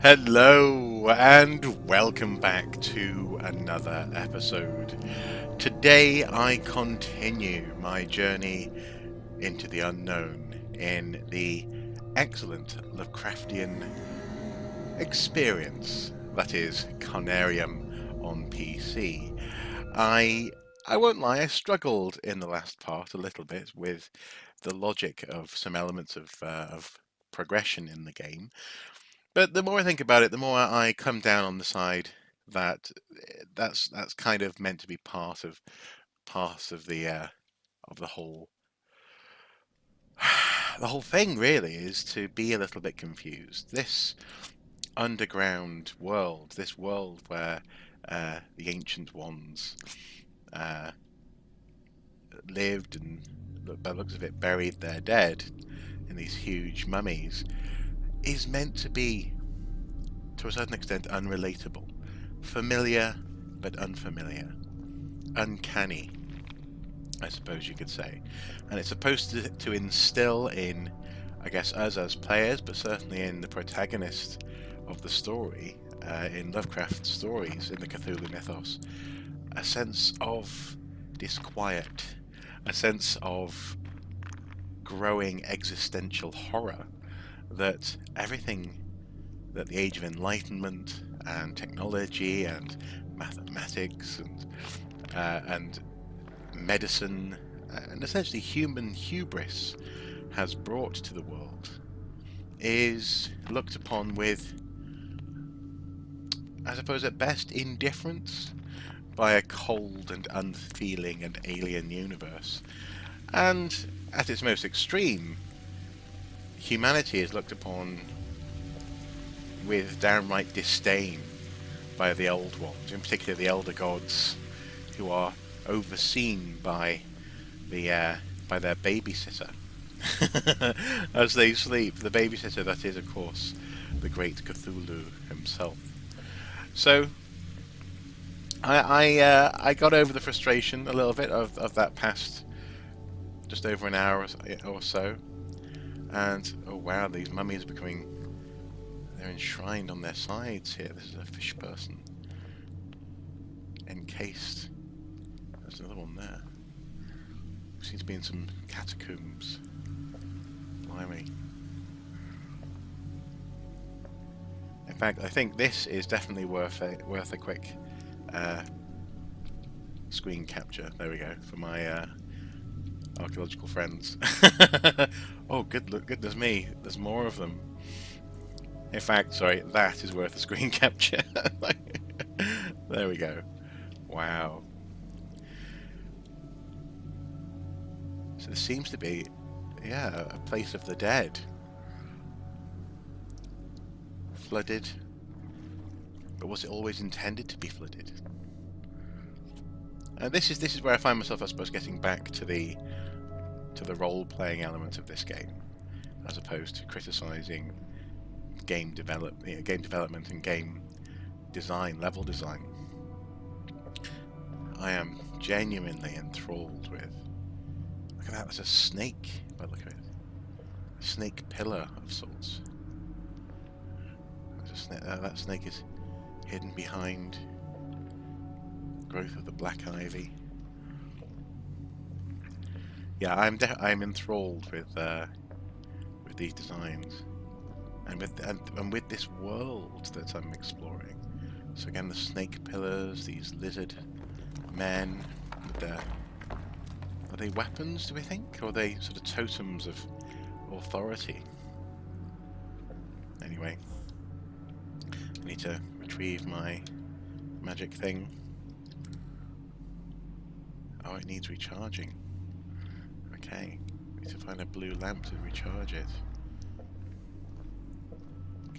Hello and welcome back to another episode. Today I continue my journey into the unknown in the excellent Lovecraftian experience that is Conarium on PC. I I won't lie, I struggled in the last part a little bit with the logic of some elements of progression in the game. But the more I think about it, the more I come down on the side that that's kind of meant to be part of the whole thing. Really, is to be a little bit confused. This underground world, this world where the ancient ones uh, lived and, by the looks of it, buried their dead in these huge mummies, is meant to be, to a certain extent, unrelatable. Familiar, but unfamiliar. Uncanny, I suppose you could say. And it's supposed to instill in, I guess, us as players, but certainly in the protagonist of the story, in Lovecraft's stories, in the Cthulhu mythos, a sense of disquiet, a sense of growing existential horror that everything that the Age of Enlightenment and technology and mathematics and medicine and essentially human hubris has brought to the world is looked upon with, I suppose, at best, indifference by a cold and unfeeling and alien universe. And at its most extreme, humanity is looked upon with downright disdain by the old ones, in particular the elder gods, who are overseen the by their babysitter as they sleep. The babysitter that is, of course, the great Cthulhu himself. So I got over the frustration a little bit of that past just over an hour or so, and oh wow, these mummies are becoming, they're enshrined on their sides here. This is a fish person encased. There's another one there. Seems to be in some catacombs. Blimey. In fact, I think this is definitely worth a quick screen capture. There we go, for my archaeological friends. Oh, goodness me, there's more of them. In fact, sorry, that is worth a screen capture. There we go. Wow. So this seems to be, yeah, a place of the dead. Flooded. But was it always intended to be flooded? And this is where I find myself, I suppose, getting back to the role-playing element of this game, as opposed to criticising game development and game design, level design. I am genuinely enthralled with. Look at that! There's a snake by the look of it. A snake pillar of sorts. There's a snake. That snake is hidden behind growth of the black ivy. Yeah, I'm enthralled with these designs, and with this world that I'm exploring. So again, the snake pillars, these lizard men with their, are they weapons, do we think, or are they sort of totems of authority? Anyway, I need to retrieve my magic thing. Oh, it needs recharging. Okay, need to find a blue lamp to recharge it.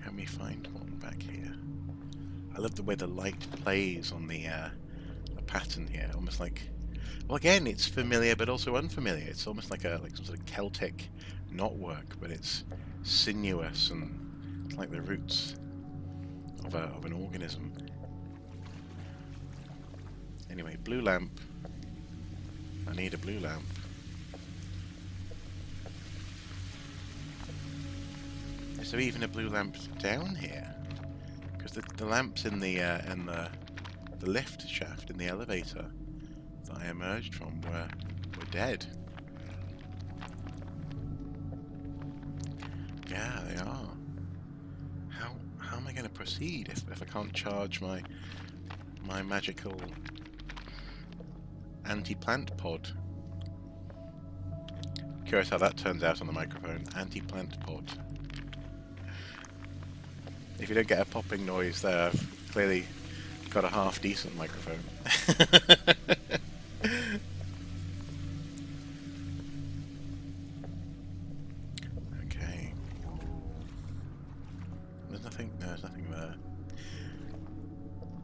Can we find one back here? I love the way the light plays on the pattern here, almost like, well, again, it's familiar but also unfamiliar. It's almost like some sort of Celtic knotwork, but it's sinuous and it's like the roots of an organism. Anyway, blue lamp. I need a blue lamp. Is there even a blue lamp down here? Because the lamps in the lift shaft in the elevator that I emerged from were dead. Yeah, they are. How am I going to proceed if I can't charge my magical anti-plant pod? Curious how that turns out on the microphone. Anti-plant pod. If you don't get a popping noise there, I've clearly got a half-decent microphone. Okay. There's nothing there.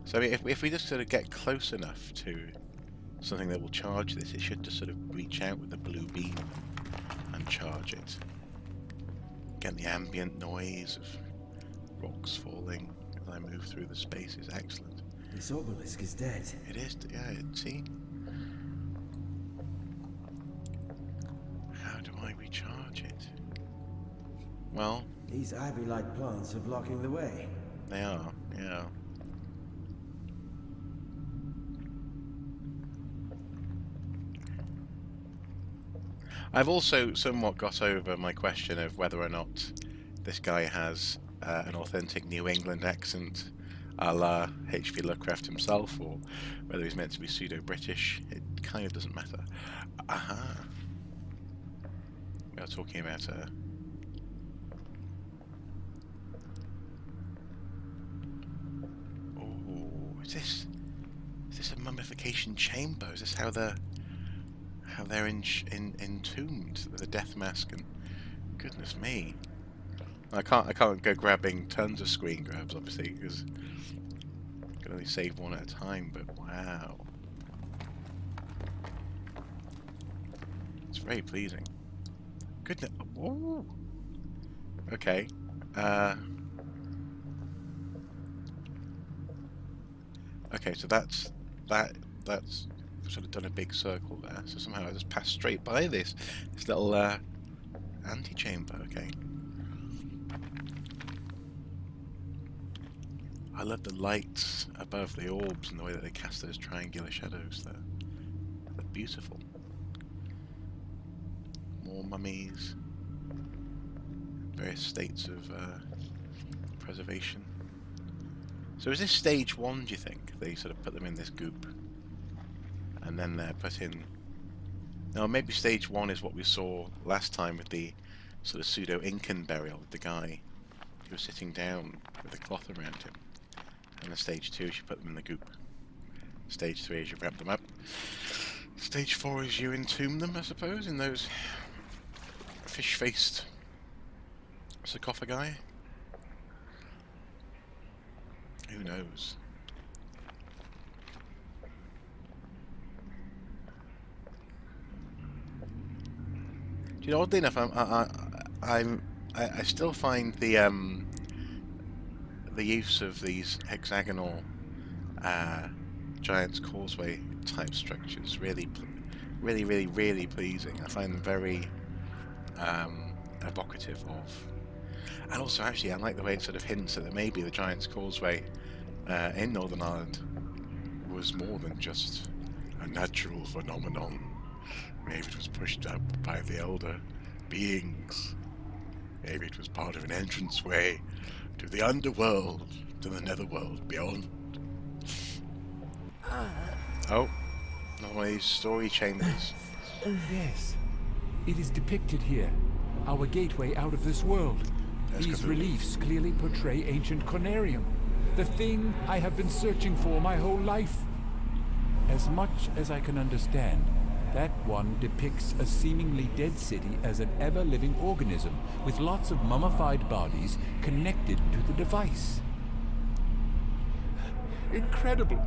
So if we just sort of get close enough to something that will charge this, it should just sort of reach out with the blue beam and charge it. Get the ambient noise of rocks falling as I move through the space is excellent. This obelisk is dead. It is, yeah, see? How do I recharge it? Well... These ivy-like plants are blocking the way. They are, yeah. I've also somewhat got over my question of whether or not this guy has an authentic New England accent a la H.P. Lovecraft himself, or whether he's meant to be pseudo-British. It kind of doesn't matter. Aha! We are talking about oh, is this a mummification chamber? Is this how they're entombed with a death mask? And goodness me, I can't go grabbing tons of screen grabs, obviously, because I can only save one at a time. But wow, it's very pleasing. Goodness, oh, okay. Okay, so that's sort of done a big circle there. So somehow I just passed straight by this little antechamber. Okay. I love the lights above the orbs and the way that they cast those triangular shadows there. They're beautiful. More mummies. Various states of preservation. So is this stage 1, do you think? They sort of put them in this goop and then they're put in... Now maybe stage 1 is what we saw last time with the sort of pseudo-Incan burial with the guy who was sitting down with a cloth around him. And then stage 2 is you put them in the goop. Stage 3 is you wrap them up. Stage 4 is you entomb them, I suppose, in those fish-faced sarcophagi. Who knows? Do you know, oddly enough, I still find the use of these hexagonal Giant's Causeway type structures really pleasing. I find them very evocative of. And also, actually, I like the way it sort of hints that maybe the Giant's Causeway in Northern Ireland was more than just a natural phenomenon. Maybe it was pushed up by the elder beings. Maybe it was part of an entranceway to the underworld, to the netherworld beyond. Oh, not one of these story chambers. Yes, it is depicted here. Our gateway out of this world. These reliefs clearly portray ancient Conarium, the thing I have been searching for my whole life. As much as I can understand, that one depicts a seemingly dead city as an ever-living organism with lots of mummified bodies connected to the device. Incredible.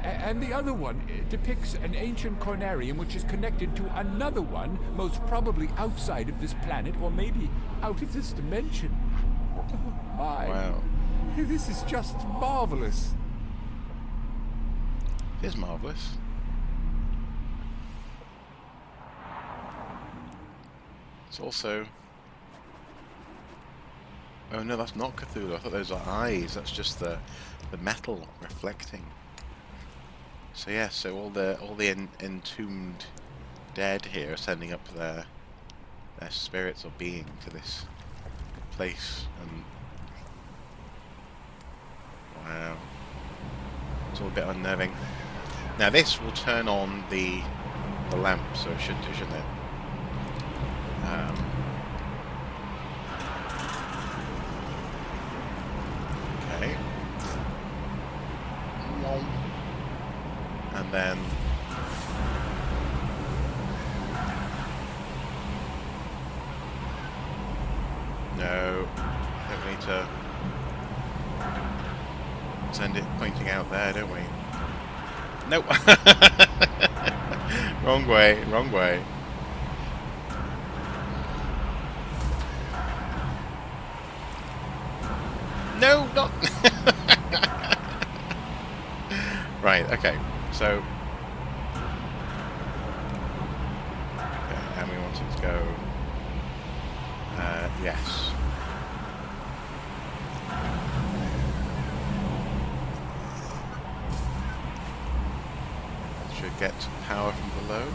And the other one depicts an ancient Conarium which is connected to another one, most probably outside of this planet, or maybe out of this dimension. Oh my. Wow. This is just marvelous. It is marvelous. It's also Oh no, that's not Cthulhu. I thought those are eyes. That's just the metal reflecting. So yeah, so all the entombed dead here are sending up their spirits or being to this place, and wow, it's all a bit unnerving. Now this will turn on the lamp, so it should do, shouldn't it? Okay. And then no, I think we need to send it pointing out there, don't we? Nope. Wrong way, wrong way. No, not. Right, okay, so. Okay, and we want it to go. Yes. Should get power from below.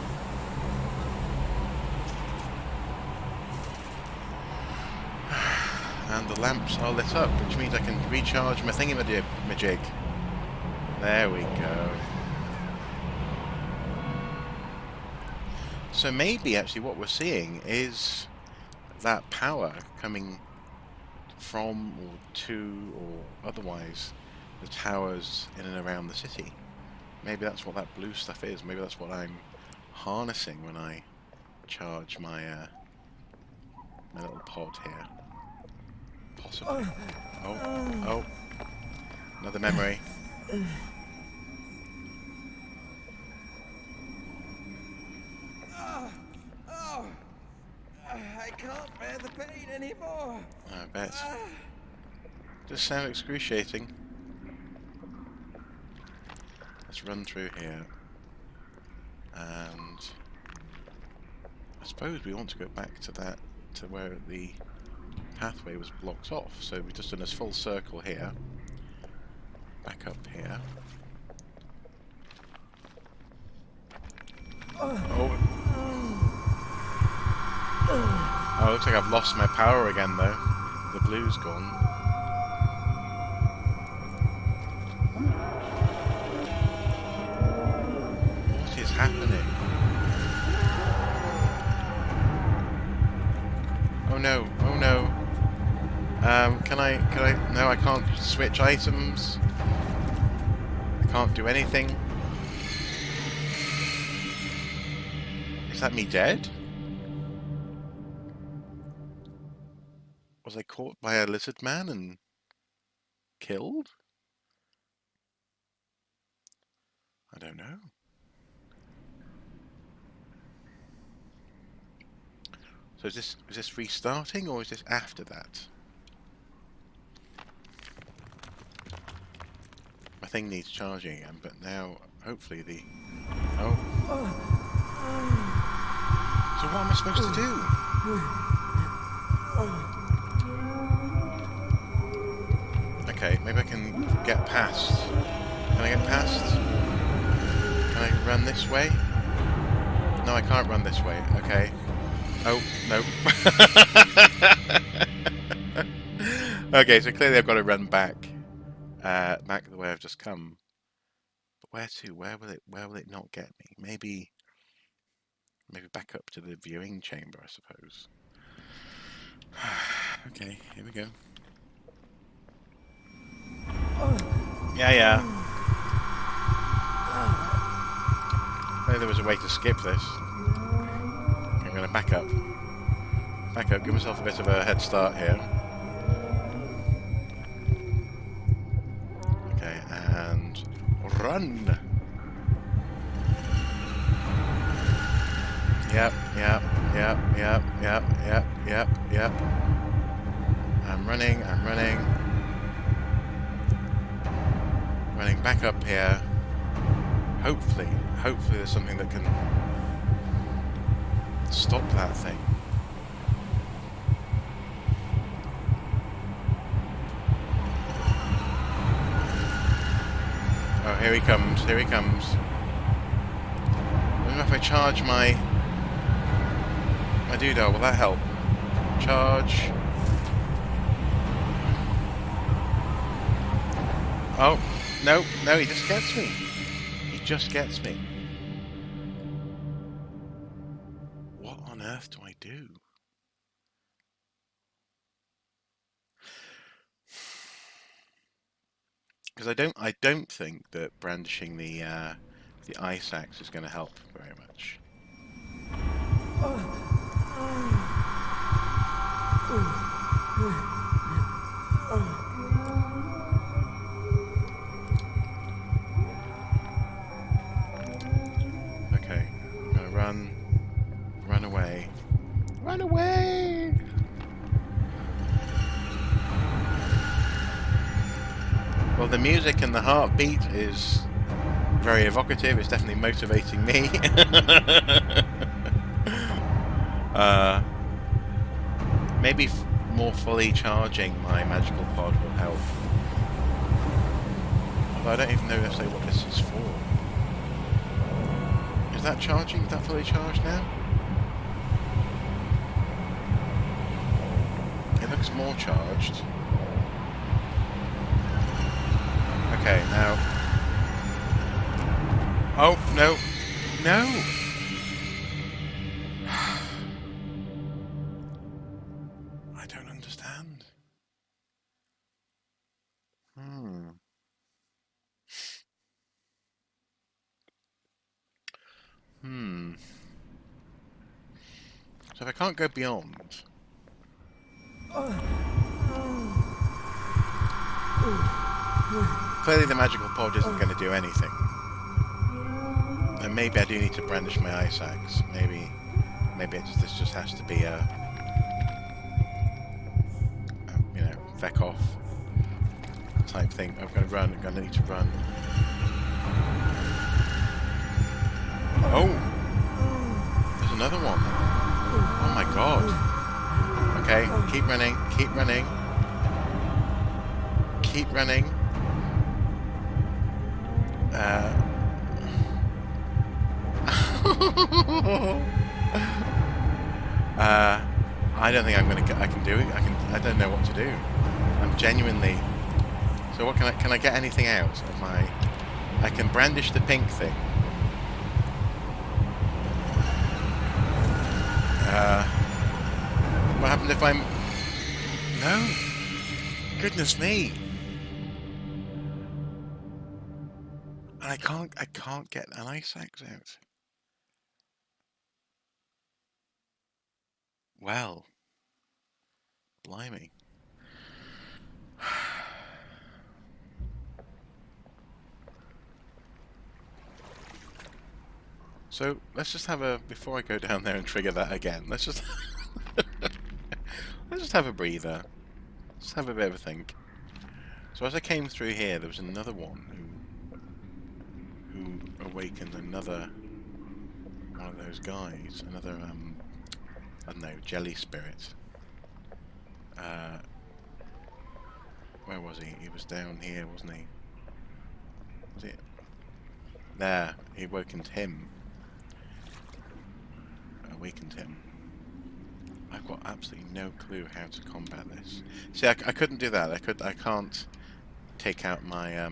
And the lamps are lit up, which means I can recharge my thingamajig. There we go. So maybe actually what we're seeing is that power coming from or to or otherwise the towers in and around the city. Maybe that's what that blue stuff is. Maybe that's what I'm harnessing when I charge my my little pod here. Possibly. Oh, another memory. I can't bear the pain anymore. I bet. Does sound excruciating. Let's run through here. And I suppose we want to go back to that, to where the pathway was blocked off. So we've just done this full circle here. Back up here. Oh, looks like I've lost my power again though. The blue's gone. What is happening? Oh no, oh no. Can I, no, I can't switch items. I can't do anything. Is that me dead? Was I caught by a lizard man and killed? I don't know. So is this restarting or is this after that? My thing needs charging again, but now hopefully the So what am I supposed to do? Okay, maybe I can get past. Can I get past? Can I run this way? No, I can't run this way. Okay. Oh, no. Okay, so clearly I've got to run back. Back the way I've just come. But where to? Where will it not get me? Maybe back up to the viewing chamber, I suppose. Okay, here we go. Yeah. Maybe there was a way to skip this. Okay, I'm going to back up. Back up, give myself a bit of a head start here. Okay, and run! Yep. I'm running. Running back up here. Hopefully there's something that can stop that thing. Oh, here he comes. Here he comes. I don't know if I charge my doodah. Will that help? Charge. Oh, no, no, he just gets me. He just gets me. What on earth do I do? Because I don't think that brandishing the ice axe is going to help very much. Okay, I'm gonna run away, run away. Well, the music and the heartbeat is very evocative. It's definitely motivating me. Maybe more fully charging my magical pod will help. Although I don't even know necessarily what this is for. Is that charging? Is that fully charged now? It looks more charged. Okay, now... Oh, no! No! I don't understand. So if I can't go beyond... Clearly the magical pod isn't going to do anything. And maybe I do need to brandish my ice axe. Maybe this just has to be a you know, feck off type thing. I'm going to run. I'm going to need to run. Oh! There's another one. Oh my god. Okay, keep running. Keep running. Keep running. I don't think I'm gonna get. I can do it. I don't know what to do. I'm genuinely. So what can I get anything out of my? I can brandish the pink thing. What happens if I'm? No. Goodness me. And I can't get an ice axe out. Well, blimey. So let's just have a, before I go down there and trigger that again, let's just let's just have a breather. Let's have a bit of a think. So as I came through here, there was another one who awakened another one of those guys, another I don't know, jelly spirit. Where was he? He was down here, wasn't he? Was it? There, he awakened him. I've got absolutely no clue how to combat this. See, I couldn't do that. I can't take out my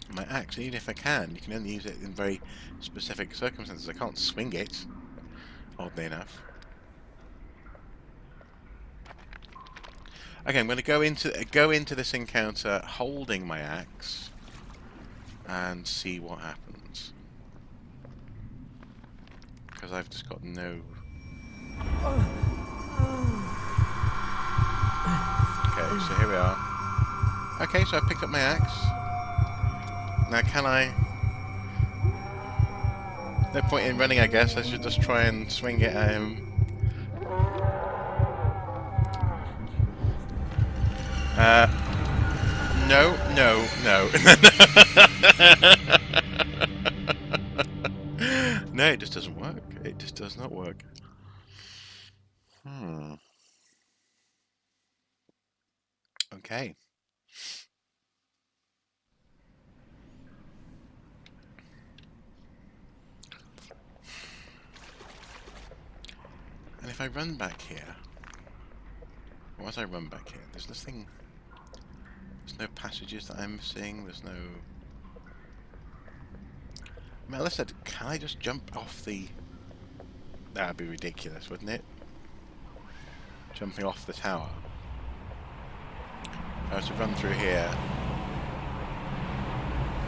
my axe. Even if I can, you can only use it in very specific circumstances. I can't swing it, oddly enough. Okay, I'm going to go into this encounter holding my axe and see what happens. Because I've just got no... Okay, so here we are. Okay, so I picked up my axe. Now can I... No point in running, I guess. I should just try and swing it at him. No. No, it just doesn't work. It just does not work. Okay. if I run back here... Or as I run back here, there's nothing... There's no passages that I'm seeing, there's no... I mean, unless can I just jump off the... That'd be ridiculous, wouldn't it? Jumping off the tower. If I was to run through here...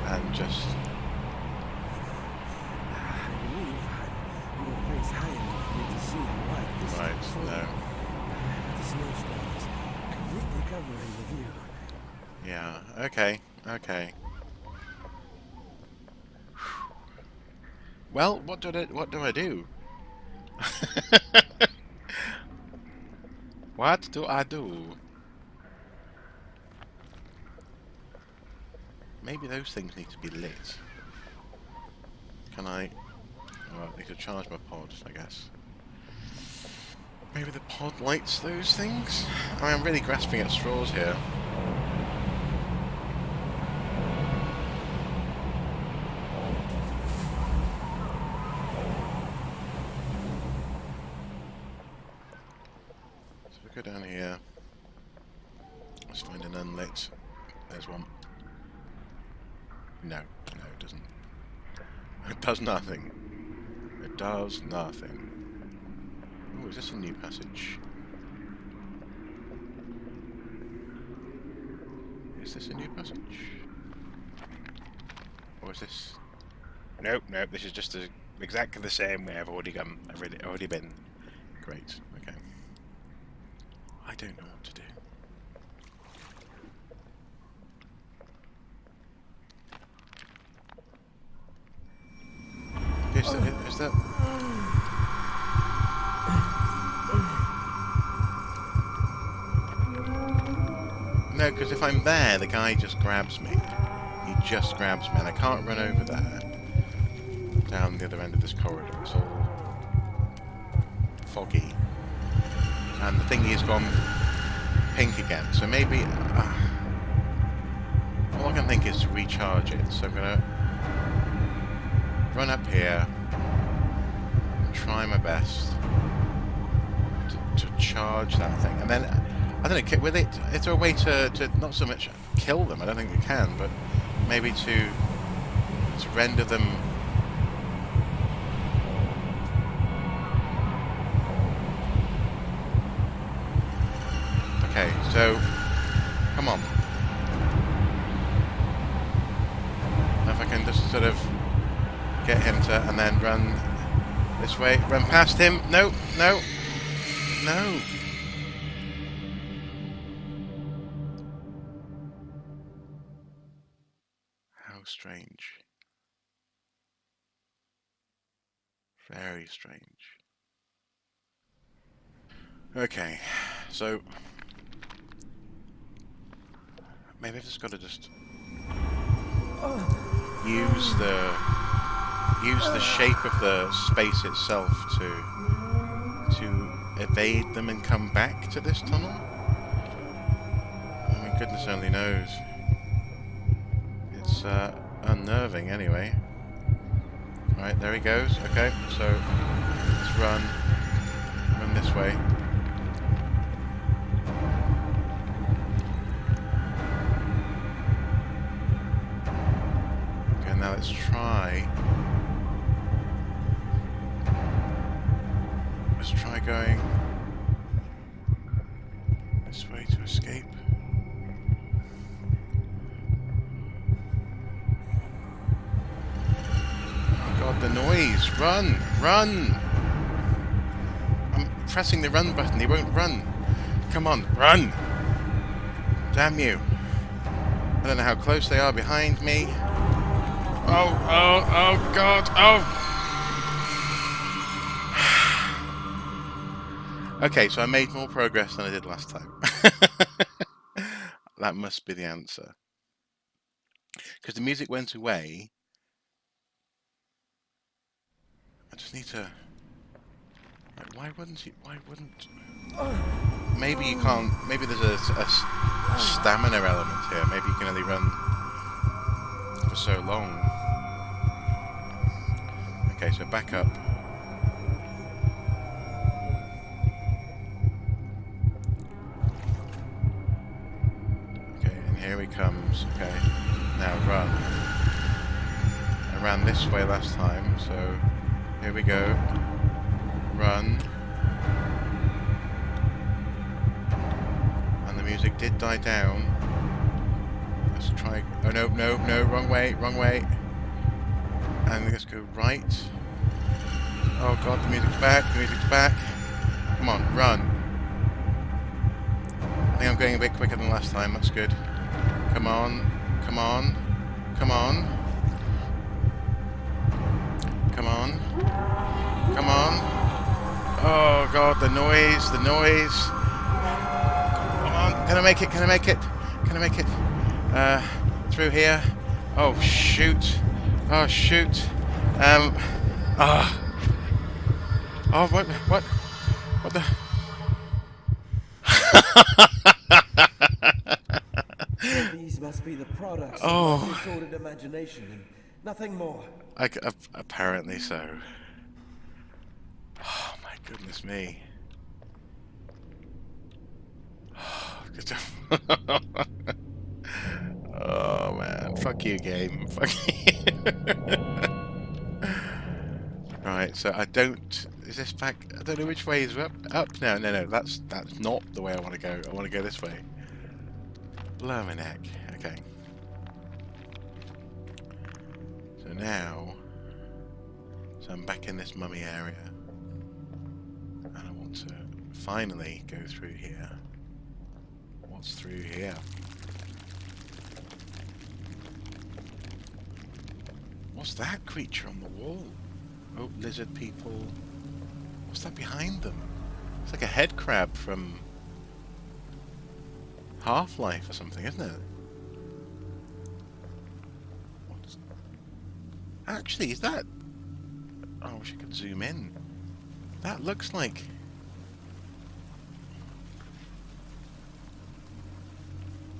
And just... I believe I'm in a place high enough for me to see how wide this Right, is. no. The snowstorm is completely covering the view. Yeah, okay, okay. Well, what do I do? What do I do? Maybe those things need to be lit. Can I... Well, I need to charge my pod, I guess. Maybe the pod lights those things? I mean, I'm really grasping at straws here. So we go down here. Let's find an unlit. There's one. No, it doesn't. It does nothing. It does nothing. Oh, is this a new passage? Is this a new passage? Or is this... Nope, this is just exactly the same way I've already gone. I've already been. Great, okay. I don't know what to do. Is that... No, because if I'm there, the guy just grabs me. He just grabs me, and I can't run over there. Down the other end of this corridor. It's all foggy. And the thingy has gone pink again. So maybe... all I can think is to recharge it. So I'm going to run up here and try my best to charge that thing. And then... I don't know, with it, is there a way to not so much kill them, I don't think we can, but maybe to render them... Okay, so, come on. If I can just sort of get him to, and then run this way, run past him, no. Strange. Very strange. Okay, so maybe I've just got to just use the shape of the space itself to evade them and come back to this tunnel. I mean, goodness only knows. It's unnerving anyway. Right, there he goes. Okay, so let's run this way. Okay, now let's try going this way to escape. The noise! Run! I'm pressing the run button, he won't run. Come on, run! Damn you. I don't know how close they are behind me. Oh god, Okay, so I made more progress than I did last time. That must be the answer. Because the music went away. I just need to... Like, why wouldn't... Maybe you can't... Maybe there's a stamina element here. Maybe you can only run for so long. Okay, so back up. Now run. I ran this way last time, so here we go. Run. And the music did die down. Let's try. Oh no, no, no, wrong way, wrong way. And let's go right. Oh god, the music's back, the music's back. Come on, run. I think I'm going a bit quicker than last time, that's good. Come on, come on, come on. Come on. Come on. Oh god, the noise, the noise. Come on, can I make it, can I make it? Can I make it? Through here. Oh shoot. Oh shoot. Oh, what the? These must be the products Oh. of my disordered imagination and nothing more. Apparently so. Oh my goodness me. Oh man, fuck you game, fuck you. Right, so I don't, is this back, I don't know which way is up now, no, that's not the way I want to go, I want to go this way. Blow my neck, okay. So now, so I'm back in this mummy area, and I want to finally go through here. What's through here? What's that creature on the wall? Oh, lizard people. What's that behind them? It's like a head crab from Half-Life or something, isn't it? What's... Actually, is that... Oh, I wish I could zoom in. That looks like...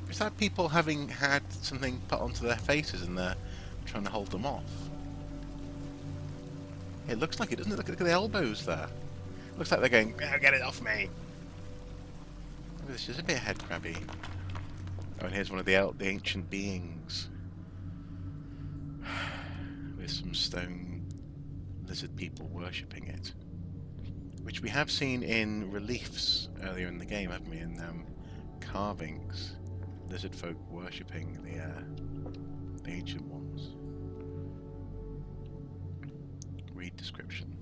Is that people having had something put onto their faces and they're trying to hold them off? It looks like it, doesn't it? Look at the elbows there. Looks like they're going, oh, get it off me. Oh, this is a bit head crabby. Oh, and here's one of the ancient beings. With some stone lizard people worshipping it. Which we have seen in reliefs earlier in the game, haven't we? In carvings. Lizard folk worshipping the ancient ones. Read description.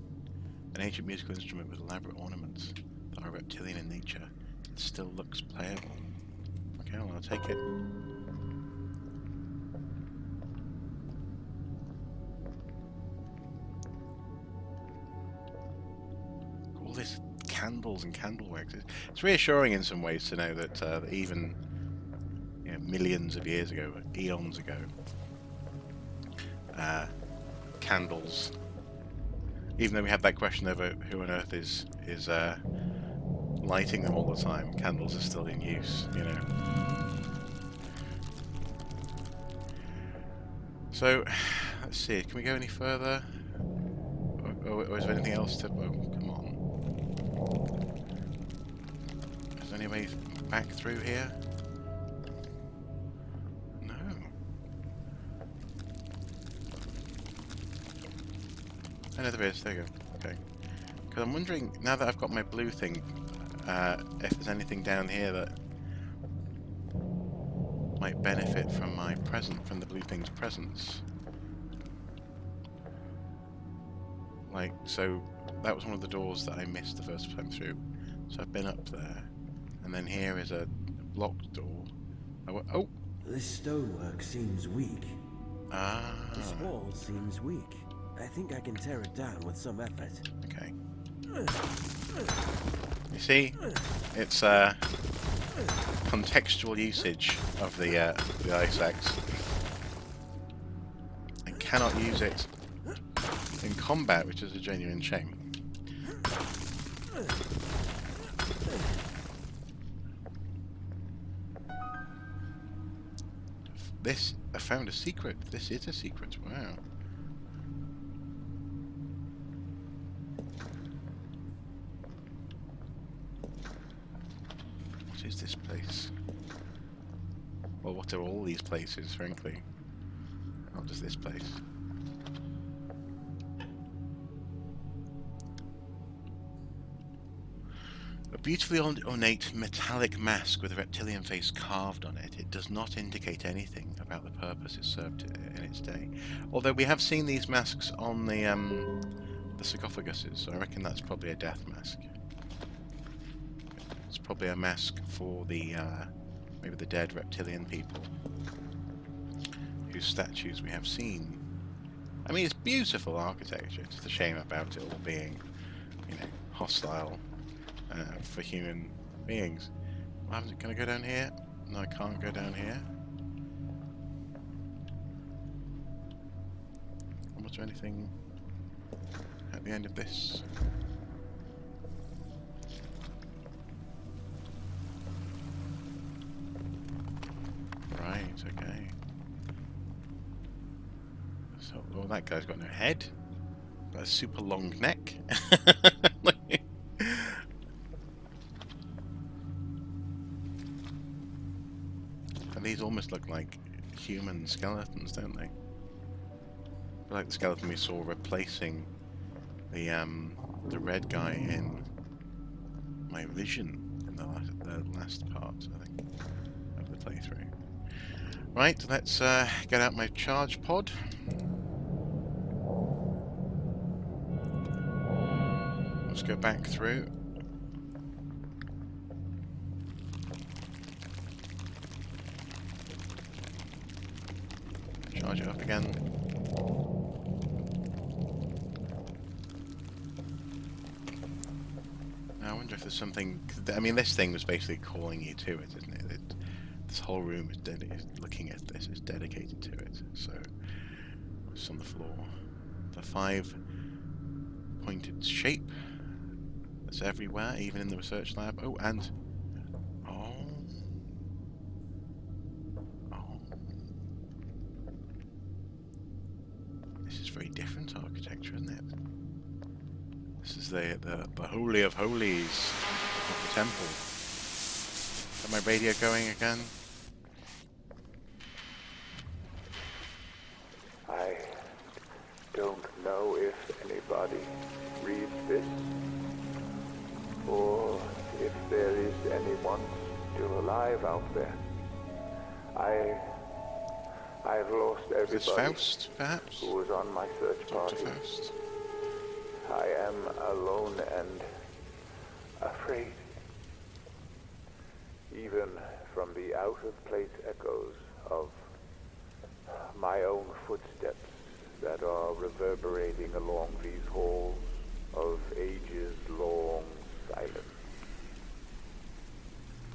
An ancient musical instrument with elaborate ornaments that are reptilian in nature. It still looks playable. Okay, well, I'll take it. All this candles and candleworks. It's reassuring in some ways to know that even millions of years ago, eons ago, candles. Even though we have that question over who on earth is lighting them all the time, candles are still in use, you know. So, let's see, can we go any further? Or is there anything else to... Oh, come on. Is there any way back through here? No. Oh, no, there is. There you go. Okay. Because I'm wondering, now that I've got my blue thing, if there's anything down here that might benefit from my from the blue thing's presence. Like, so that was one of the doors that I missed the first time through. So I've been up there, and then here is a blocked door. Oh! This stonework seems weak. Ah. This wall seems weak. I think I can tear it down with some effort. Okay. You see, it's contextual usage of the ice axe. I cannot use it in combat, which is a genuine shame. This, I found a secret. This is a secret. Wow. What is this place? Well, what are all these places, frankly? Not just this place. A beautifully ornate metallic mask with a reptilian face carved on it. It does not indicate anything about the purpose it served in its day. Although we have seen these masks on the sarcophaguses, so I reckon that's probably a death mask. It's probably a mask for the maybe the dead reptilian people whose statues we have seen. I mean, it's beautiful architecture. It's just a shame about it all being, you know, hostile for human beings. Well, can I go down here? No, I can't go down here. Was there anything at the end of this? Right, okay. So, well, that guy's got no head, but a super long neck. And these almost look like human skeletons, don't they? Like the skeleton we saw replacing the red guy in my vision in the last part, I think, of the playthrough. Right, let's get out my charge pod. Let's go back through. Charge it up again. Now I wonder if there's something. I mean, this thing was basically calling you to it, isn't it? This whole room is looking at this is dedicated to it. So it's on the floor. The 5-pointed shape that's everywhere, even in the research lab. Oh, and this is very different architecture, isn't it? This is the holy of holies of the temple. Got my radio going again? I don't know if anybody reads this, or if there is anyone still alive out there. I've lost everybody. Is this Faust, perhaps? Who was on my search party. Dr. Faust. I am alone and afraid. Even from the out-of-place echoes of my own footsteps that are reverberating along these halls of ages-long silence.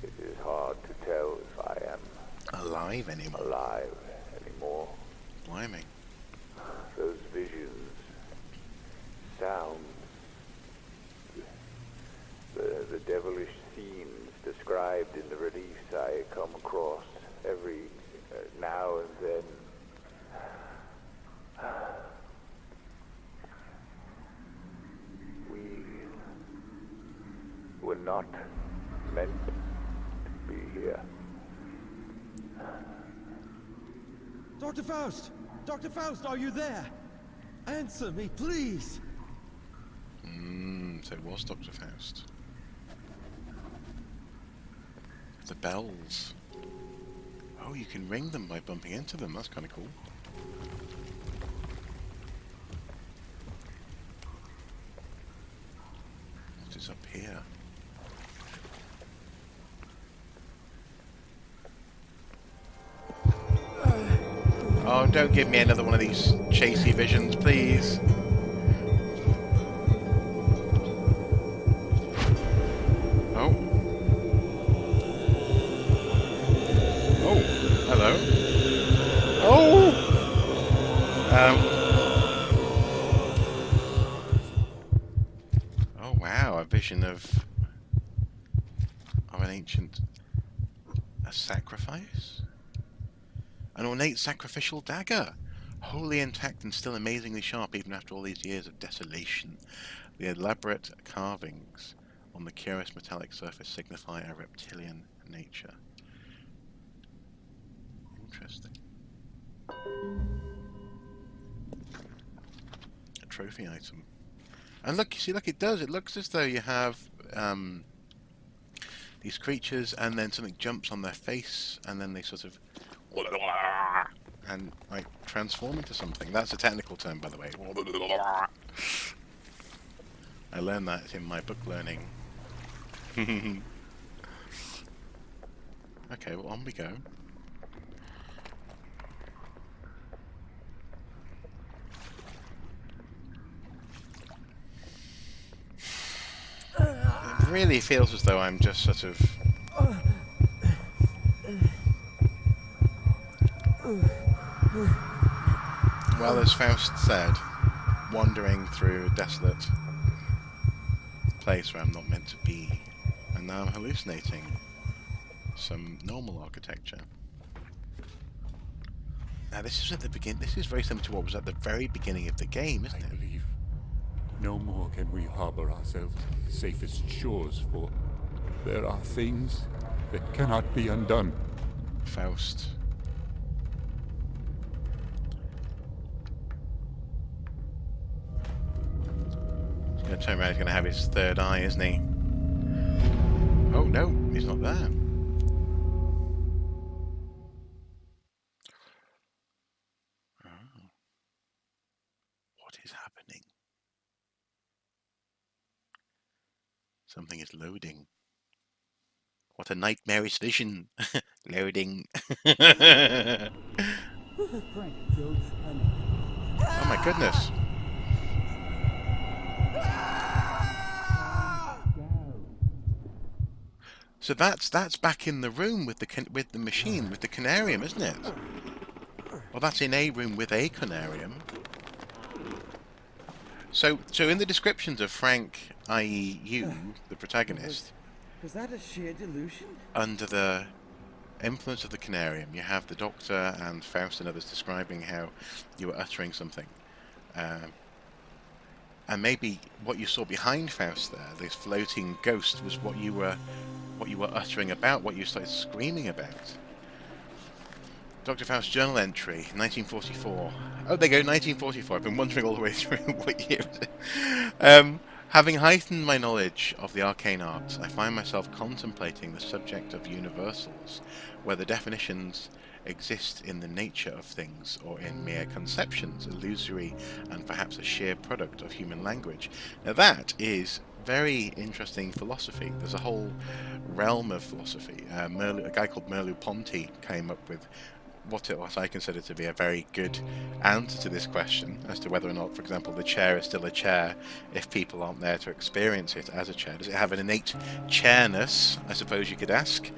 It is hard to tell if I am alive anymore. Blimey. Those visions, sounds, the devilish scenes described in the reliefs I come across every now and then. We were not meant to be here. Dr. Faust! Dr. Faust, are you there? Answer me, please! So it was Dr. Faust. The bells. Oh, you can ring them by bumping into them. That's kind of cool. What is up here? Oh, don't give me another one of these chasey visions, please. Oh. Oh, hello. Oh! Oh wow, a vision of an ancient sacrifice? An ornate sacrificial dagger, wholly intact and still amazingly sharp even after all these years of desolation. The elaborate carvings on the curious metallic surface signify a reptilian nature. Interesting. trophy item. And look, you see, look, it does. It looks as though you have these creatures, and then something jumps on their face, and then they sort of and like transform into something. That's a technical term, by the way. I learned that in my book learning. Okay, well, on we go. It really feels as though I'm just sort of... well, as Faust said, wandering through a desolate place where I'm not meant to be. And now I'm hallucinating some normal architecture. Now this is at the begin. This is very similar to what was at the very beginning of the game, isn't it? I believe no more can we harbor ourselves on the safest shores, for there are things that cannot be undone. Faust. He's going to turn around. He's going to have his third eye, isn't he? Oh no, he's not there. What is happening? Something is loading. What a nightmarish vision. Loading. Oh my goodness. So that's back in the room with the machine, with the Conarium, isn't it? Well, that's in a room with a Conarium. So in the descriptions of Frank, i.e. you, the protagonist, Was that a sheer delusion? under the influence of the Conarium, you have the Doctor and Faust and others describing how you were uttering something. And maybe what you saw behind Faust there, this floating ghost, was what you were uttering about, what you started screaming about. Dr. Faust's journal entry, 1944. Oh, there you go, 1944. I've been wondering all the way through what year is it. Having heightened my knowledge of the arcane arts, I find myself contemplating the subject of universals, whether definitions exist in the nature of things or in mere conceptions, illusory and perhaps a sheer product of human language. Now that is very interesting philosophy. There's a whole realm of philosophy. A guy called Merleau-Ponty came up with what I consider to be a very good answer to this question as to whether or not, for example, the chair is still a chair if people aren't there to experience it as a chair. Does it have an innate chairness, I suppose you could ask?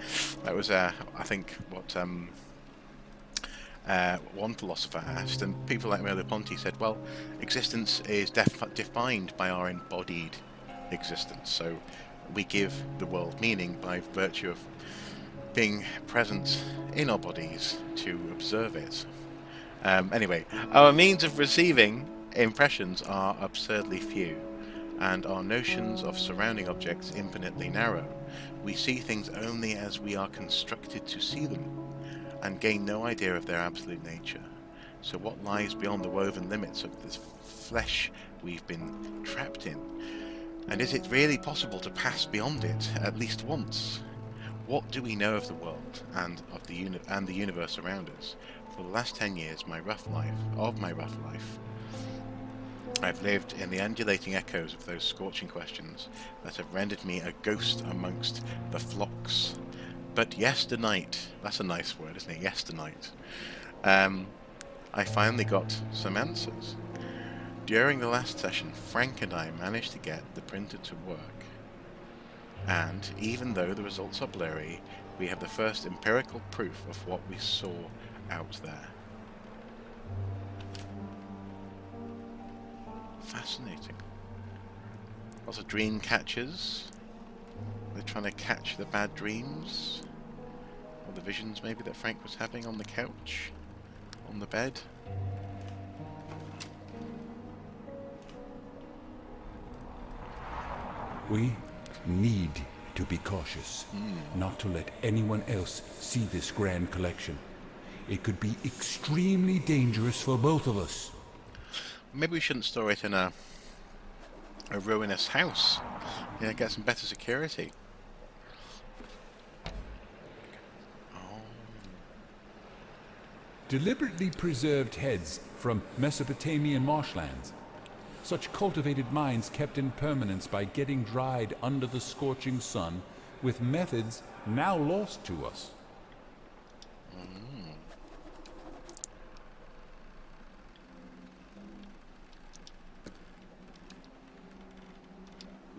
That was, I think, what one philosopher asked, and people like Merleau-Ponty said, well, existence is defined by our embodied existence, so we give the world meaning by virtue of being present in our bodies to observe it. Anyway, our means of receiving impressions are absurdly few, and our notions of surrounding objects infinitely narrow. We see things only as we are constructed to see them, and gain no idea of their absolute nature. So what lies beyond the woven limits of this flesh we've been trapped in? And is it really possible to pass beyond it at least once? What do we know of the world and of the universe around us? For the last 10 years, of my rough life, I've lived in the undulating echoes of those scorching questions that have rendered me a ghost amongst the flocks. But yesternight, that's a nice word, isn't it? Yesternight, I finally got some answers. During the last session, Frank and I managed to get the printer to work. And even though the results are blurry, we have the first empirical proof of what we saw out there. Fascinating. Lots of dream catchers. They're trying to catch the bad dreams, or the visions maybe that Frank was having on the couch, on the bed. We need to be cautious, not to let anyone else see this grand collection. It could be extremely dangerous for both of us. Maybe we shouldn't store it in a ruinous house. Yeah, get some better security. Oh. Deliberately preserved heads from Mesopotamian marshlands. Such cultivated minds kept in permanence by getting dried under the scorching sun with methods now lost to us.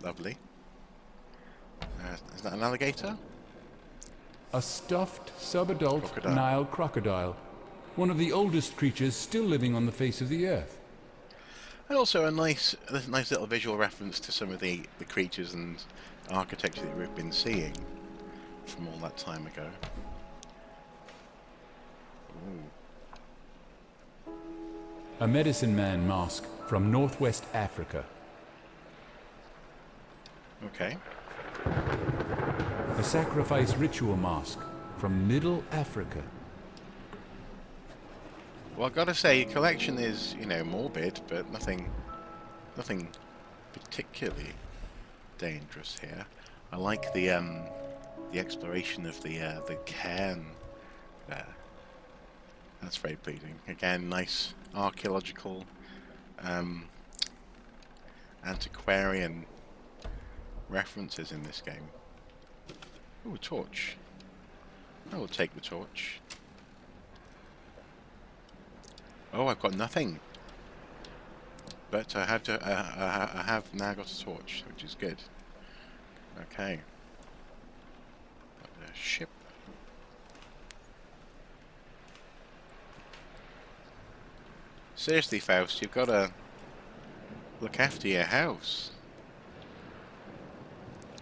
Lovely. Is that an alligator? A stuffed subadult Crocodile. Nile crocodile. One of the oldest creatures still living on the face of the earth. And also a nice little visual reference to some of the creatures and architecture that we've been seeing from all that time ago. Ooh. A medicine man mask from northwest Africa. Okay. A sacrifice ritual mask from Middle Africa. Well, I've got to say, your collection is, you know, morbid, but nothing particularly dangerous here. I like the exploration of the cairn there. That's very pleasing. Again, nice archaeological, antiquarian references in this game. Ooh, a torch. I will take the torch. Oh, I've got nothing. But I have now got a torch, which is good. Okay. Got the ship. Seriously, Faust, you've got to look after your house.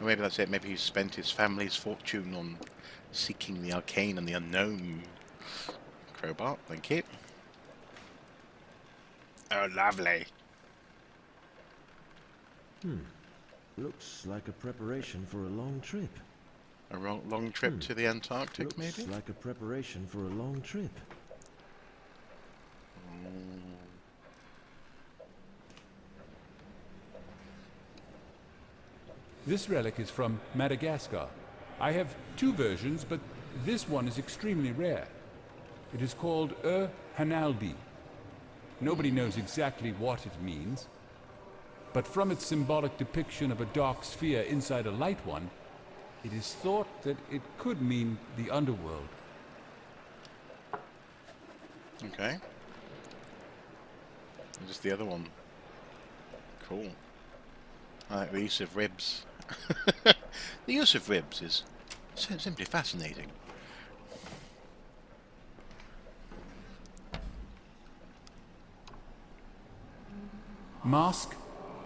Or maybe that's it. Maybe he's spent his family's fortune on seeking the arcane and the unknown. Crowbar, thank you. Oh, lovely. Looks like a preparation for a long trip. A long trip to the Antarctic, maybe? Looks like a preparation for a long trip. This relic is from Madagascar. I have two versions, but this one is extremely rare. It is called Hanalbi. Nobody knows exactly what it means, but from its symbolic depiction of a dark sphere inside a light one, it is thought that it could mean the underworld. Okay. And just the other one. Cool. I like the use of ribs. The use of ribs is simply fascinating. Mask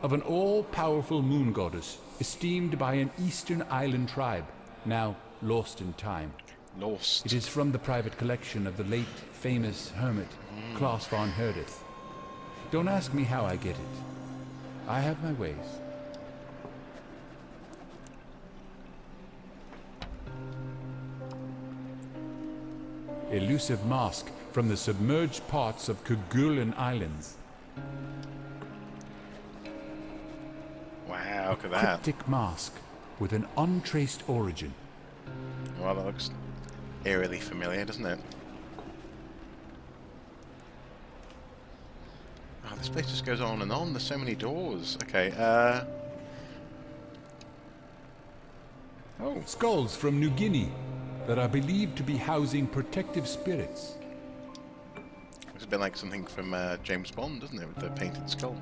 of an all-powerful moon goddess, esteemed by an eastern island tribe, now lost in time. Lost. It is from the private collection of the late famous hermit, Klaus von Herdith. Don't ask me how I get it. I have my ways. Elusive mask from the submerged parts of Kerguelen Islands. Wow, look at that. Cryptic mask with an untraced origin. Well, that looks eerily familiar, doesn't it? Oh, this place just goes on and on. There's so many doors. Okay, Oh, Skulls from New Guinea that are believed to be housing protective spirits. looks a bit like something from James Bond, doesn't it, with the painted skull?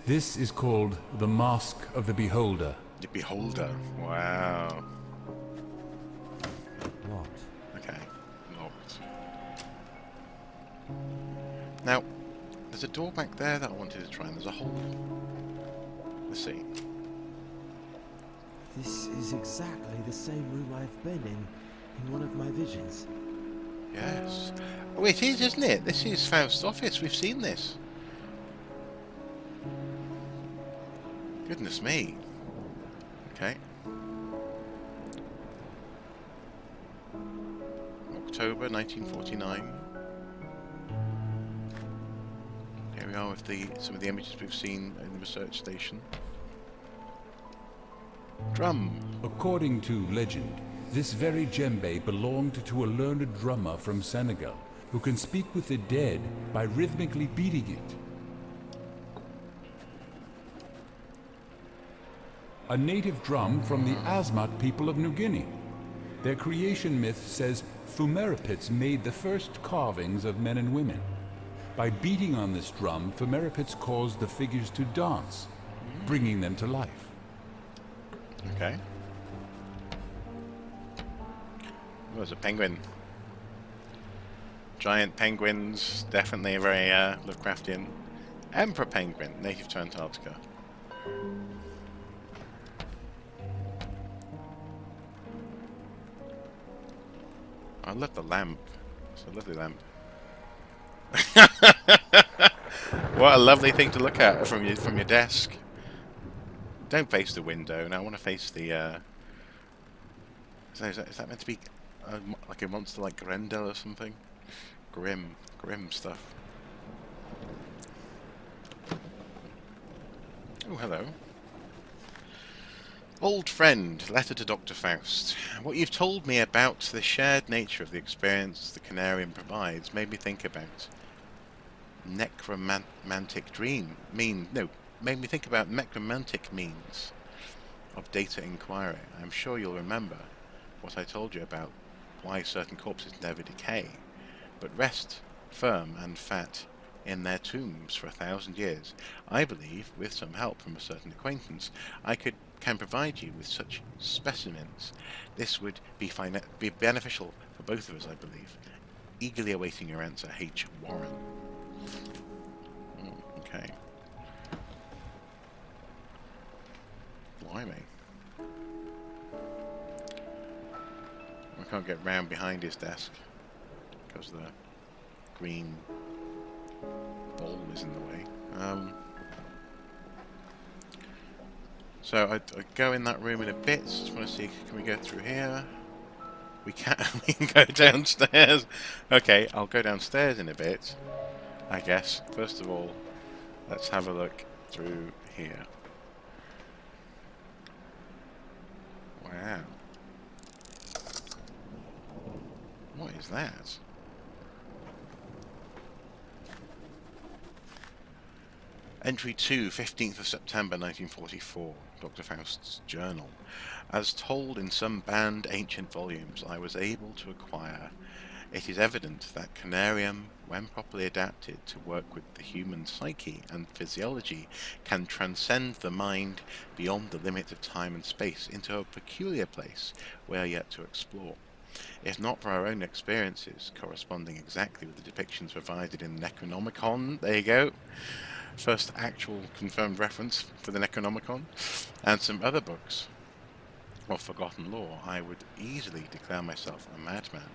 This is called the Mask of the Beholder. The Beholder. Wow. Locked. Okay, locked. Now, there's a door back there that I wanted to try, and there's a hole. Let's see. This is exactly the same room I've been in one of my visions. Yes. Oh, it is, isn't it? This is Faust's office. We've seen this. Goodness me. Okay. October 1949. echo of some of the images we've seen in the research station. Drum. According to legend, this very djembe belonged to a learned drummer from Senegal who can speak with the dead by rhythmically beating it. A native drum from the Asmat people of New Guinea. Their creation myth says Phumerapits made the first carvings of men and women. By beating on this drum, Phumerapits caused the figures to dance, bringing them to life. Okay. Oh, there's a penguin. Giant penguins, definitely very Lovecraftian. Emperor penguin, native to Antarctica. I love the lamp. It's a lovely lamp. What a lovely thing to look at from your desk. Don't face the window. Now I want to face the. Is that meant to be like a monster like Grendel or something? Grim stuff. Oh, hello. Old friend, letter to Dr. Faust. What you've told me about the shared nature of the experience the Conarium provides made me think about necromantic means of data inquiry. I'm sure you'll remember what I told you about why certain corpses never decay, but rest firm and fat in their tombs for 1,000 years. I believe, with some help from a certain acquaintance, I can provide you with such specimens. This would be beneficial for both of us, I believe. Eagerly awaiting your answer, H. Warren. Okay. Blimey. I can't get round behind his desk because the green bowl is in the way. So I go in that room in a bit. Just want to see, can we go through here? We can. We can go downstairs. Okay, I'll go downstairs in a bit, I guess. First of all, let's have a look through here. Wow. What is that? Entry 2, 15th of September 1944, Dr. Faust's journal. As told in some banned ancient volumes I was able to acquire, it is evident that Conarium, when properly adapted to work with the human psyche and physiology, can transcend the mind beyond the limit of time and space into a peculiar place we are yet to explore. If not for our own experiences, corresponding exactly with the depictions provided in Necronomicon, there you go, first actual confirmed reference for the Necronomicon, and some other books of forgotten lore, I would easily declare myself a madman.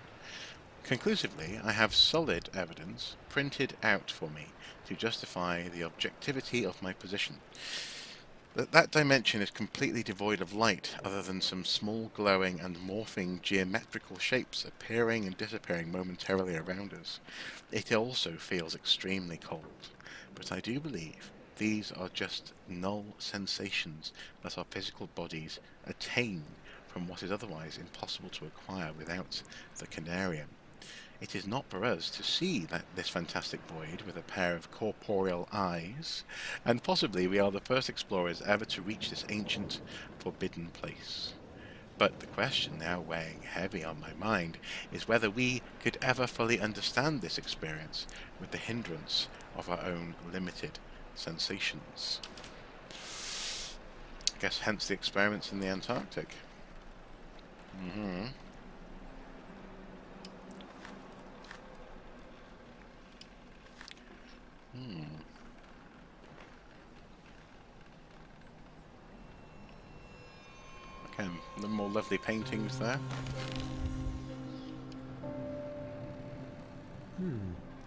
Conclusively, I have solid evidence printed out for me to justify the objectivity of my position. That dimension is completely devoid of light, other than some small glowing and morphing geometrical shapes appearing and disappearing momentarily around us. It also feels extremely cold, but I do believe these are just null sensations that our physical bodies attain from what is otherwise impossible to acquire without the Conarium. It is not for us to see this fantastic void with a pair of corporeal eyes, and possibly we are the first explorers ever to reach this ancient, forbidden place. But the question now weighing heavy on my mind is whether we could ever fully understand this experience with the hindrance of our own limited sensations. I guess hence the experiments in the Antarctic. Okay, the more lovely paintings there.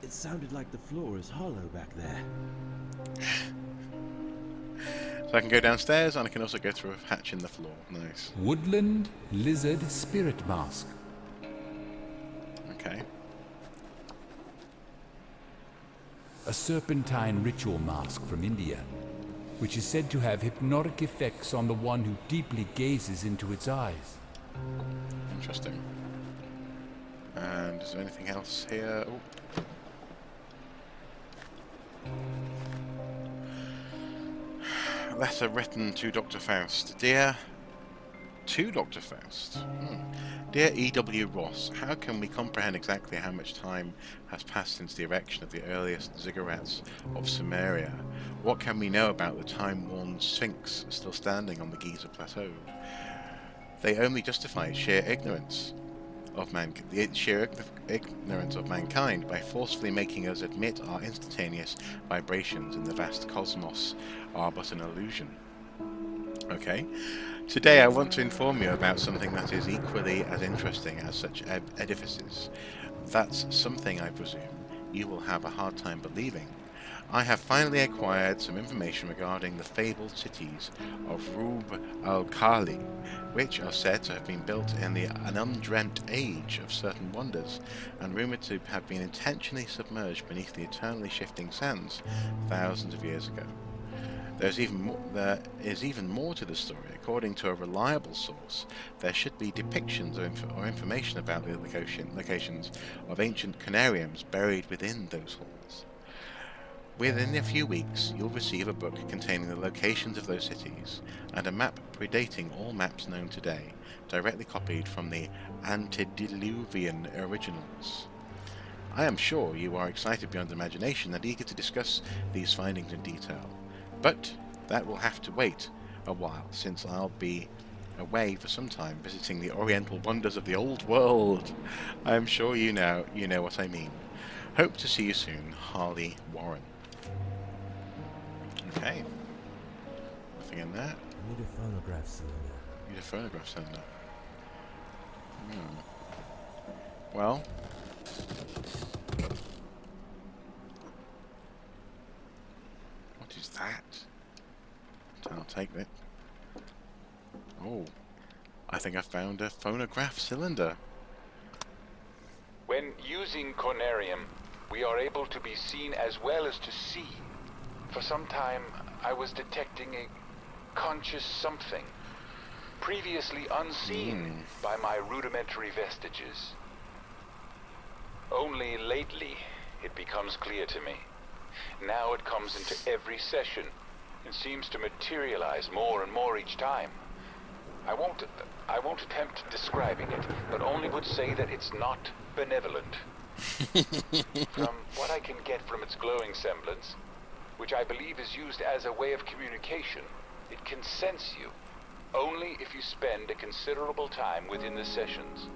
It sounded like the floor is hollow back there. So I can go downstairs, and I can also go through a hatch in the floor. Nice. Woodland lizard spirit mask. Okay. a serpentine ritual mask from India, which is said to have hypnotic effects on the one who deeply gazes into its eyes. Interesting. And is there anything else here? Oh. Letter written to Dr. Faust. To Dr. Faust. Dear E.W. Ross, how can we comprehend exactly how much time has passed since the erection of the earliest ziggurats of Sumeria? What can we know about the time-worn Sphinx still standing on the Giza Plateau? They only justify sheer ignorance of mankind by forcefully making us admit our instantaneous vibrations in the vast cosmos are but an illusion. Okay? Today I want to inform you about something that is equally as interesting as such edifices. That's something, I presume, you will have a hard time believing. I have finally acquired some information regarding the fabled cities of Rub al-Khali, which are said to have been built in an undreamt age of certain wonders, and rumoured to have been intentionally submerged beneath the eternally shifting sands thousands of years ago. There is even more to the story. According to a reliable source, there should be depictions or information about the locations of ancient Conariums buried within those halls. Within a few weeks, you'll receive a book containing the locations of those cities, and a map predating all maps known today, directly copied from the antediluvian originals. I am sure you are excited beyond imagination and eager to discuss these findings in detail. But that will have to wait a while, since I'll be away for some time visiting the oriental wonders of the old world. I am sure you know what I mean. Hope to see you soon, Harley Warren. Okay. Nothing in there. Need a phonograph cylinder. Need a phonograph cylinder. Well. What is that? I'll take that. Oh. I think I found a phonograph cylinder. When using Conarium, we are able to be seen as well as to see. For some time, I was detecting a conscious something, previously unseen by my rudimentary vestiges. Only lately, it becomes clear to me. Now it comes into every session, and seems to materialize more and more each time. I won't attempt describing it, but only would say that it's not benevolent. From what I can get from its glowing semblance, which I believe is used as a way of communication, it can sense you, only if you spend a considerable time within the sessions.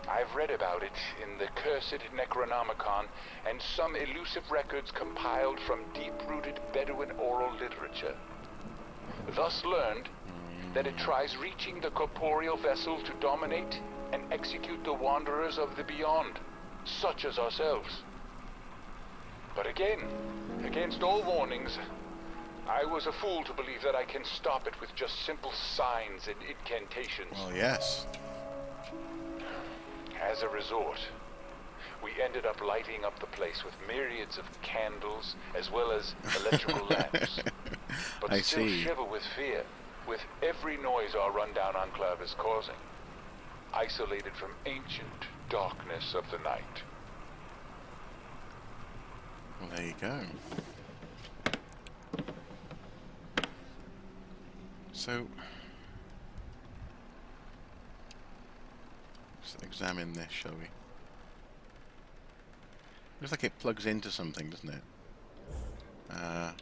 I've read about it in the cursed Necronomicon and some elusive records compiled from deep-rooted Bedouin oral literature. Thus learned that it tries reaching the corporeal vessel to dominate and execute the wanderers of the beyond, such as ourselves. But again, against all warnings, I was a fool to believe that I can stop it with just simple signs and incantations. Well, yes. As a resort, we ended up lighting up the place with myriads of candles as well as electrical lamps. But I still see. shiver with fear, with every noise our rundown enclave is causing, isolated from ancient darkness of the night. Well, there you go. So, let's examine this, shall we? Looks like it plugs into something, doesn't it? I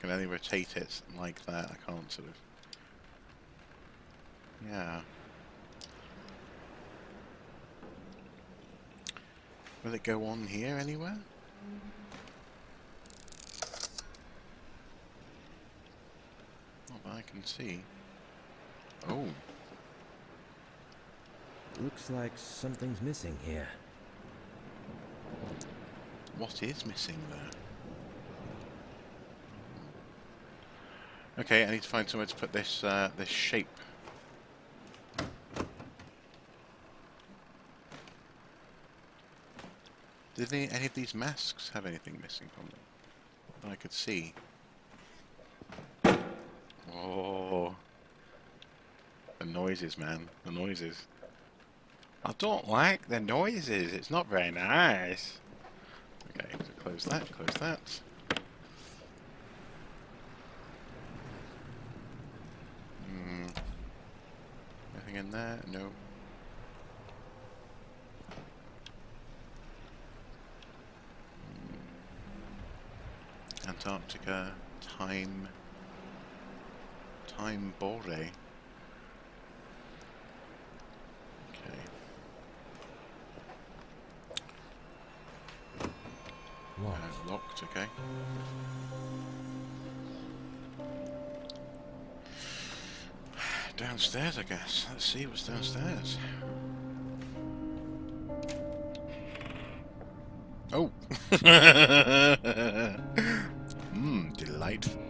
can only rotate it like that. I can't sort of... Yeah. Will it go on here anywhere? Not that I can see. Oh. Looks like something's missing here. What is missing there? Okay, I need to find somewhere to put this this shape. Did any of these masks have anything missing from them that I could see? Oh, the noises, man. The noises. I don't like the noises. It's not very nice. Okay, so close that, close that. Nothing in there? No. Antarctica, time bore. Okay. Locked, okay. Downstairs, I guess. Let's see what's downstairs. Oh! Delightful.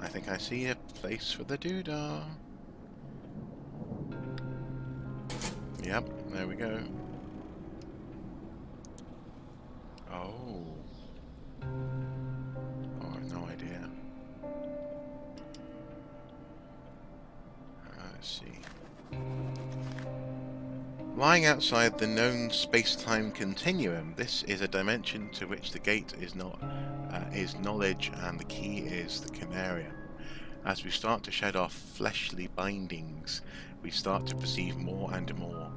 I think I see a place for the doodah. Yep, there we go. Oh. Oh, I have no idea. Let's see. Lying outside the known space-time continuum, this is a dimension to which the gate is knowledge, and the key is the Conarium. As we start to shed off fleshly bindings, we start to perceive more and more.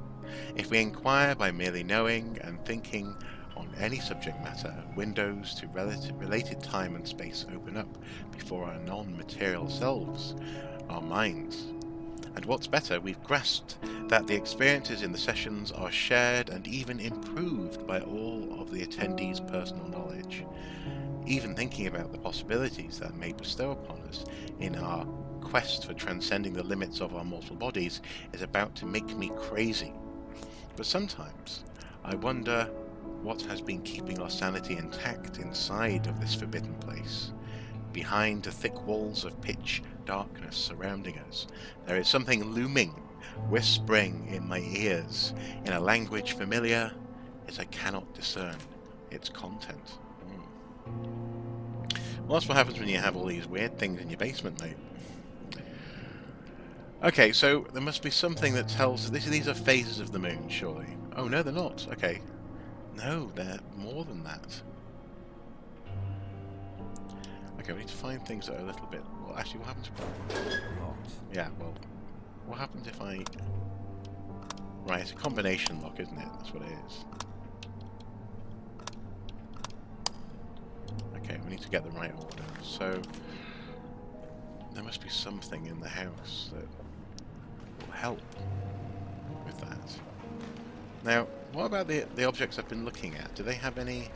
If we inquire by merely knowing and thinking on any subject matter, windows to related time and space open up before our non-material selves, our minds. And what's better, we've grasped that the experiences in the sessions are shared and even improved by all of the attendees' personal knowledge. Even thinking about the possibilities that may bestow upon us in our quest for transcending the limits of our mortal bodies is about to make me crazy. But sometimes I wonder what has been keeping our sanity intact inside of this forbidden place. Behind the thick walls of pitch darkness surrounding us, there is something looming, whispering in my ears, in a language familiar, as I cannot discern its content. Well, that's what happens when you have all these weird things in your basement, mate. Okay, so there must be something that tells... These are phases of the moon, surely. Oh, no, they're not. Okay. No, they're more than that. Okay, we need to find things that are a little bit... Well, actually, what happens if... Yeah, well... What happens if I... Right, it's a combination lock, isn't it? That's what it is. Okay, we need to get the right order. So... There must be something in the house that will help with that. Now, what about the objects I've been looking at? Do they have any...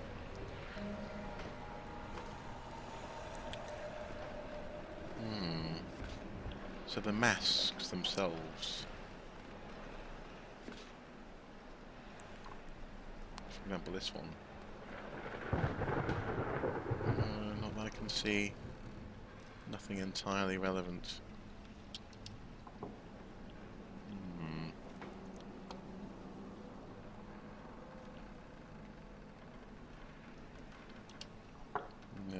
So the masks themselves... For example, this one. Not that I can see. Nothing entirely relevant. No.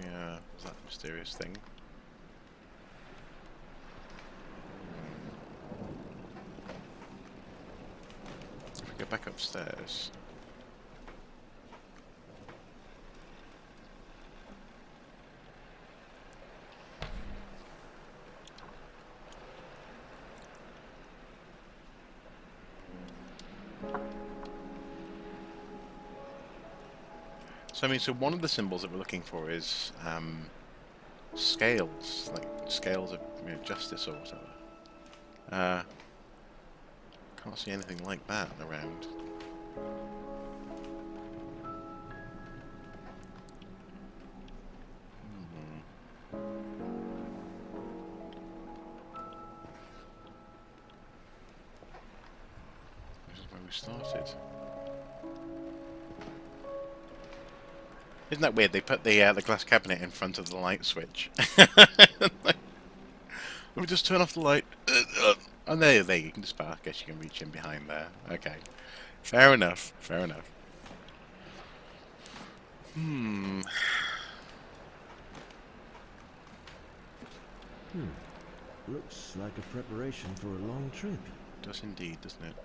Yeah, is that mysterious thing? If we go back upstairs. So I mean, so one of the symbols that we're looking for is scales, like scales of justice or whatever. Can't see anything like that around. This is where we started. Isn't that weird? They put the glass cabinet in front of the light switch. Let me just turn off the light. Oh, there you can just, I guess you can reach in behind there. Okay. Fair enough, fair enough. Looks like a preparation for a long trip. Does indeed, doesn't it?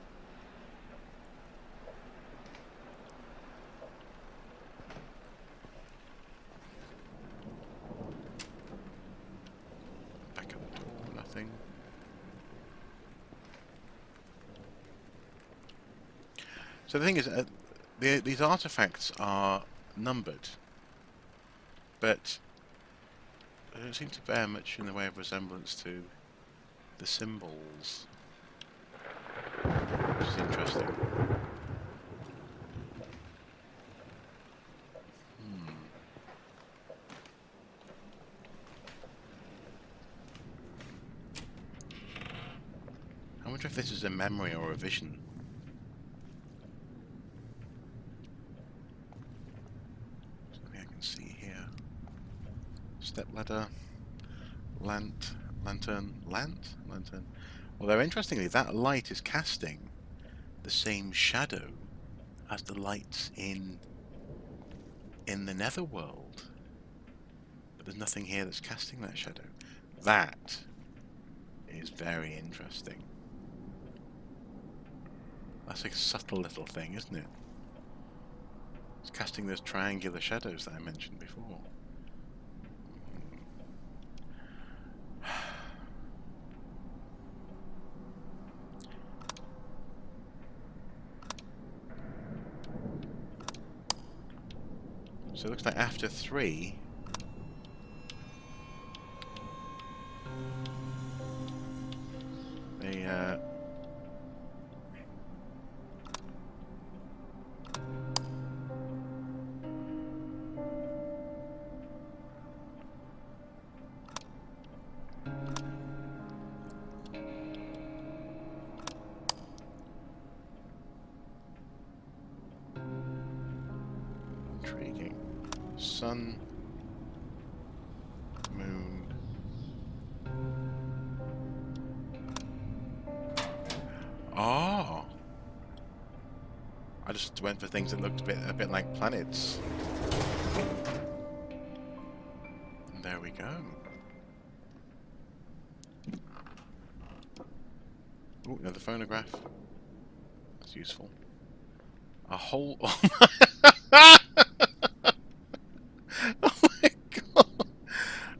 Back at the door, nothing. So the thing is, these artifacts are numbered, but they don't seem to bear much in the way of resemblance to the symbols, which is interesting. I wonder if this is a memory or a vision. Something I can see here. Step ladder, lantern. Although interestingly, that light is casting the same shadow as the lights in the netherworld. But there's nothing here that's casting that shadow. That is very interesting. That's a subtle little thing, isn't it? It's casting those triangular shadows that I mentioned before. So it looks like after 3... they, intriguing. Sun, moon. Oh, I just went for things that looked a bit like planets. And there we go. Oh, another phonograph. That's useful. A whole. Oh my god!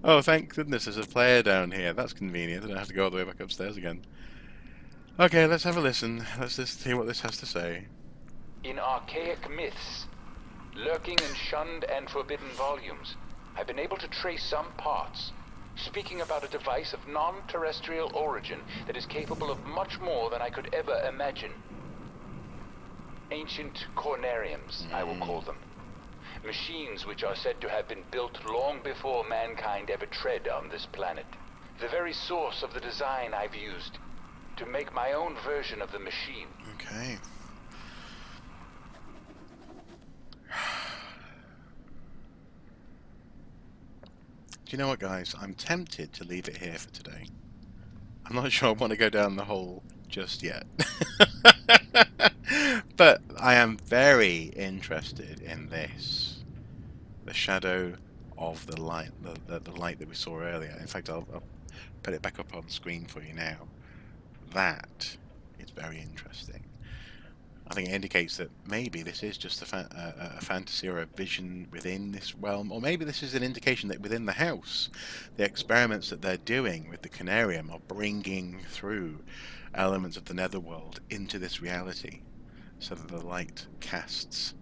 Oh, thank goodness there's a player down here. That's convenient. I don't have to go all the way back upstairs again. Okay, let's have a listen. Let's just see what this has to say. In archaic myths, lurking in shunned and forbidden volumes, I've been able to trace some parts, speaking about a device of non-terrestrial origin that is capable of much more than I could ever imagine. Ancient Conariums, I will call them. Machines which are said to have been built long before mankind ever tread on this planet. The very source of the design I've used to make my own version of the machine. Okay. Do you know what, guys? I'm tempted to leave it here for today. I'm not sure I want to go down the hole just yet. But I am very interested in this. The shadow of the light, the light that we saw earlier. In fact, I'll put it back up on the screen for you now. That is very interesting. I think it indicates that maybe this is just a fantasy or a vision within this realm, or maybe this is an indication that within the house, the experiments that they're doing with the Conarium are bringing through elements of the netherworld into this reality, so that the light casts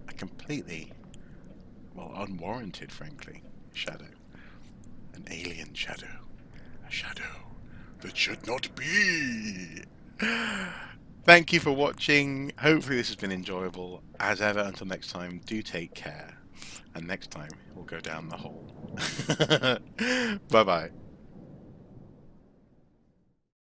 a completely, well, unwarranted, frankly, shadow. An alien shadow. A shadow that should not be. Thank you for watching. Hopefully this has been enjoyable. As ever, until next time, do take care. And next time, we'll go down the hole. Bye-bye.